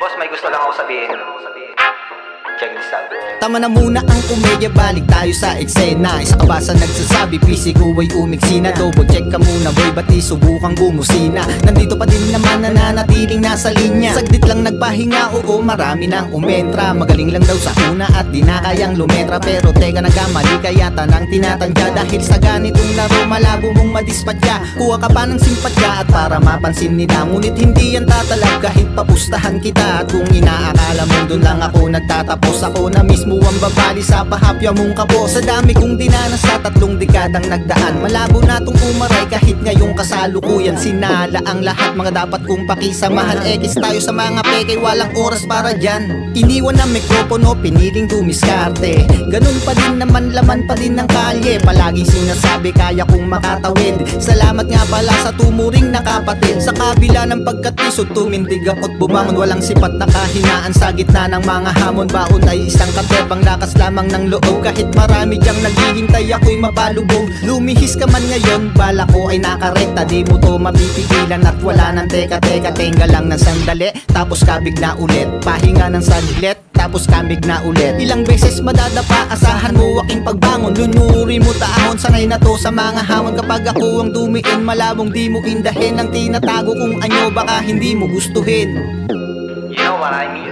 Boss, may gusto lang ako sabihin. Check this out. Tama na muna ang komedya, balik tayo sa eksena. Isa ka ba sa nagsasabi, PC ko ay umiksina? Double check ka muna boy, ba't di subukang bumusina? Nandito pa din naman nananatiling nasa linya. Saglit lang nagpahinga, oo marami nang umentra. Magaling lang daw sa una at di na kayang lumetra. Pero teka nagkamali kaya tanang tinatangga. Dahil sa ganitong laro malabo mong madispatya. Kuha ka pa ng simpatya at para mapansin nila. Ngunit hindi yan tatalab kahit papustahan kita. At kung inaakala mo doon lang ako nagtatapos, ako na mismo ang babali sa pahapya mong kabo. Sa dami kong dinanas sa 3 dekadang nagdaan, malabo na tong umaray kahit ngayong kasalukuyan. Sinala ang lahat mga dapat kong pakisamahan. Ekis tayo sa mga peke, walang oras para dyan. Iniwan ng mikropono, piniling dumiskarte. Ganun pa din naman, laman pa din ng kalye. Palaging sinasabi kaya kong makatawid. Salamat nga pala sa tumuring na kapatid. Sa kabila ng pagkatisod, tumindig ako't bumangon. Walang sipat na kahinaan sa gitna ng mga hamon. Baon ay isang katebang lakas lamang ng loob. Kahit marami diyang naghihintay ako'y mapalubog. Lumihis ka man ngayon, bala ko ay nakarekta. Di mo to mapipigilan at wala nang teka-teka. Tenga lang ng sandali, tapos kabig na ulit. Pahinga ng saglit, tapos kamig na ulit. Ilang beses madadapa, asahan mo aking pagbangon. Lunurin mo taahon, sanay na to sa mga hamon. Kapag ako ang dumiin, malabong di mo indahin ang tinatago kong anyo, baka hindi mo gustuhin. You know what I mean?